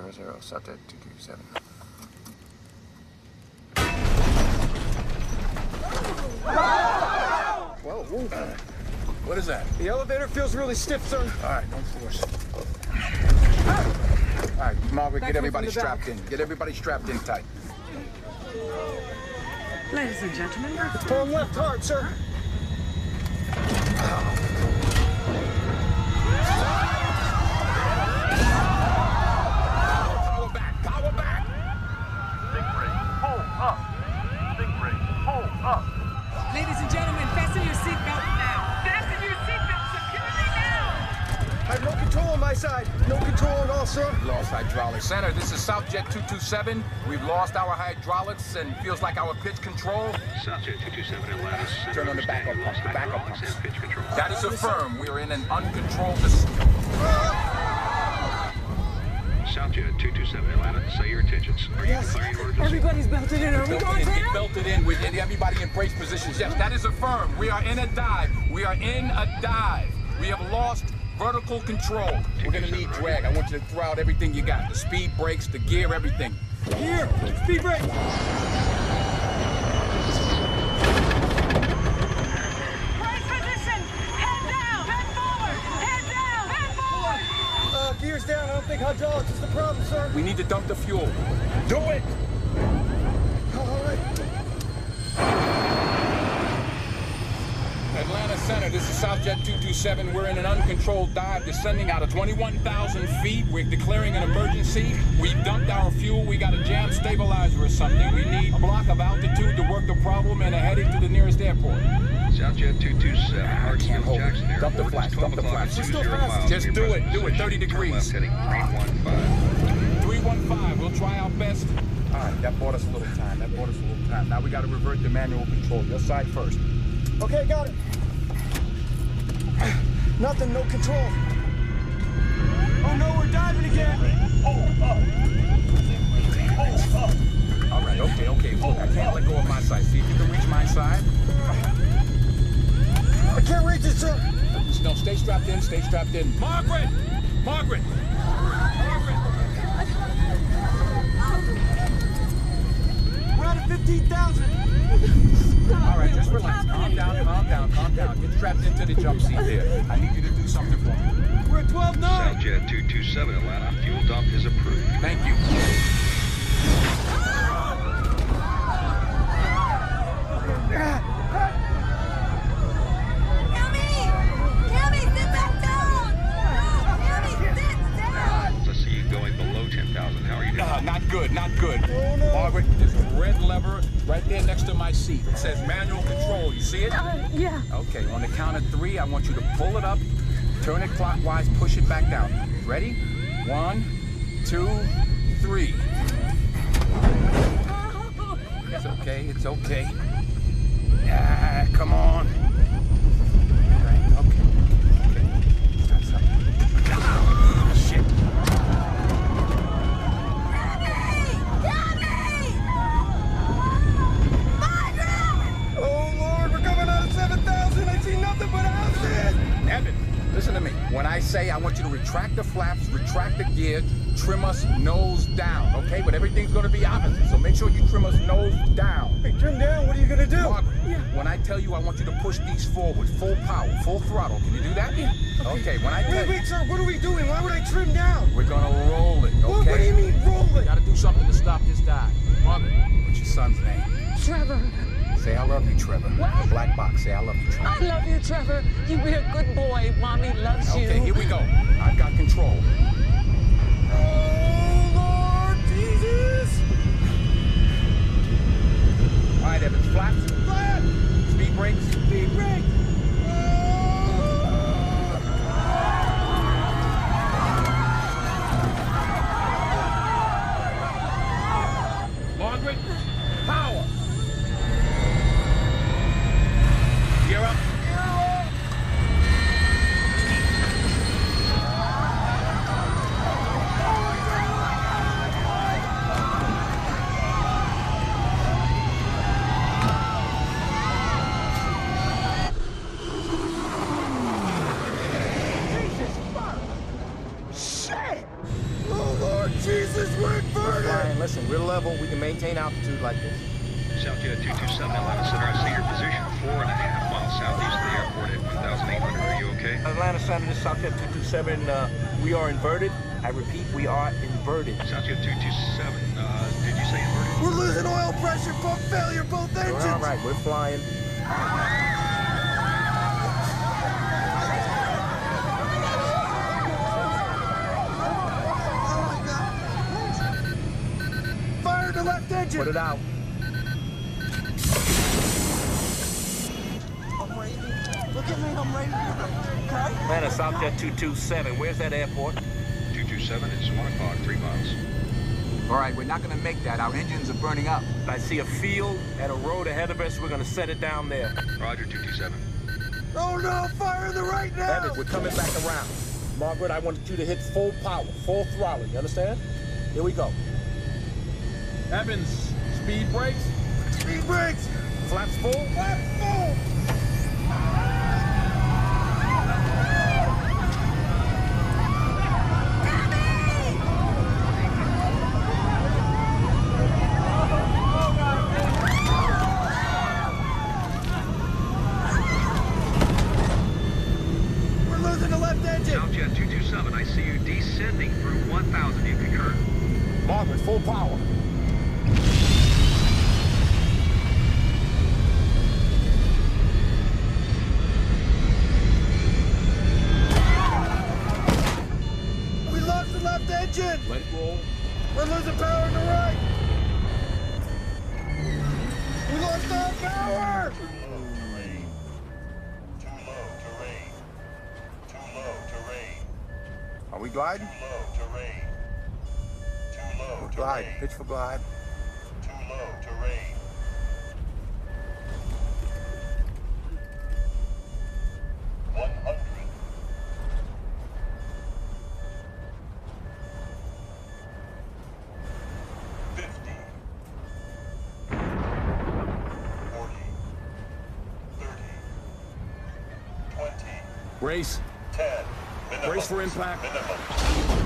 00, Subject 227. Whoa, whoa. What is that? The elevator feels really stiff, sir. All right, don't force it. All right, Margaret, get everybody strapped in. Get everybody strapped in tight. Ladies and gentlemen, It's pulling left hard, sir. Power back, power back. Stingray, pull up. Stingray, pull up. ladies and gentlemen, fasten your seatbelt now. Fasten your seatbelt securely now. I have no control on my side. No control on all, sir. Lost hydraulics. Center, this is Southjet 227. We've lost our hydraulics and feels like our pitch control. Southjet 227 Atlantis. Turn on the backup pumps, the backup pumps. And pitch control. That is affirmed. We are in an uncontrolled... Southjet 227 Atlanta, say your intentions. Are you declaring emergency? Everybody's belted in. Are we going Get down? belted in with everybody in brace positions. Yes, that is affirmed. We are in a dive. We are in a dive. We have lost vertical control. We're gonna need drag. I want you to throw out everything you got. The speed brakes, the gear, everything. Here, speed brake. Brace position. Head down. Head forward. Head down. Head forward. Gears down. I don't think hydraulics is the problem, sir. We need to dump the fuel. Do it! All right. Atlanta Center, this is Southjet 227. We're in an uncontrolled dive descending out of 21,000 feet. We're declaring an emergency. We've dumped our fuel. We got a jam stabilizer or something. We need a block of altitude to work the problem and are heading to the nearest airport. Southjet 227, Can't hold Hartsfield, Jackson it. Dump the Airport. flaps, It's 12 dump the o'clock, flaps. 20 miles. Just do it, do it, 30 Turn degrees. left heading 315. 315, we'll try our best. All right, that bought us a little time. Now we got to revert to manual control. Your side first. Okay, got it. Nothing, no control. Oh no, we're diving again. All right, okay. Look, I can't let go of my side. See if you can reach my side. I can't reach it, sir. No, stay strapped in, Margaret! Margaret! We're out of 15,000. All right, just relax. Calm down. Get strapped into the jump seat there. I need you to do something for me. We're at 12-9. Southjet 227 Atlanta, fuel dump is approved. Thank you. Cammy, sit back down. Cammy, sit down. Let's see you going below 10,000. How are you doing? Not good. Oh, no. Margaret, there's a red lever right there next to my seat. It says manual control. You see it? Yeah. Okay, on the count of 3, I want you to pull it up, turn it clockwise, push it back down. Ready? 1, 2, 3. It's okay. Yeah, come on. Okay. That's up. Shit. Oh Lord, we're coming out of 7,000. I see nothing but houses. Evan, listen to me. When I say I want you to retract the flaps, retract the gear, trim us nose down, okay? But everything's gonna be opposite, so make sure you trim us nose down. Hey, trim down. What are you gonna do? Margaret, when I tell you I want you to push these forward, full power, full throttle, can you do that? Yeah. Okay, when I tell you, Wait, sir. What are we doing? Why would I trim down? we're gonna roll it, okay? What do you mean rolling? Gotta do something to stop this dive. Margaret, what's your son's name? Trevor, Say I love you, Trevor. What? The black box, say I love you, Trevor. I love you, Trevor. You be a good boy. Mommy loves you. Okay, here we go. I've got control. Oh Lord Jesus! All right, Evans, flaps. Flat! Speed brakes. Speed brake! Margaret, power. Gear up. Jesus, we're inverted! Flying, listen, we're level. We can maintain altitude like this. Southjet 227, Atlanta Center. I see your position 4.5 miles southeast of the airport at 1,800. Are you okay? Atlanta Center, this is Southjet 227. We are inverted. I repeat, we are inverted. Southjet 227, did you say inverted? We're losing oil pressure, pump failure, both engines! We're all right, we're flying. Fire the left engine! Put it out. I'm ready. Look at me, I'm ready. Okay? Atlanta, Southjet 227. Where's that airport? 227, it's 1 o'clock, 3 miles. All right, we're not gonna make that. Our engines are burning up. I see a field and a road ahead of us. We're gonna set it down there. Roger, 227. Oh no, fire the right now! Evans, we're coming back around. Margaret, I want you to hit full power, full throttle. You understand? Here we go. Evans, speed brakes. Speed brakes! Flaps full. Flaps full! We're losing the left engine! Southjet 227, I see you descending through 1,000. You concur? Margaret, full power. We lost the left engine! Let it roll. We're losing power on the right! We lost all power! Terrain. Too low terrain. Too low terrain. Are we gliding? Too low terrain. Too low Glide. terrain. Pitch for glide. Too low terrain. 100. 50. 40. 30. 20. Brace. 10. Minimum. Brace for impact. Minimum.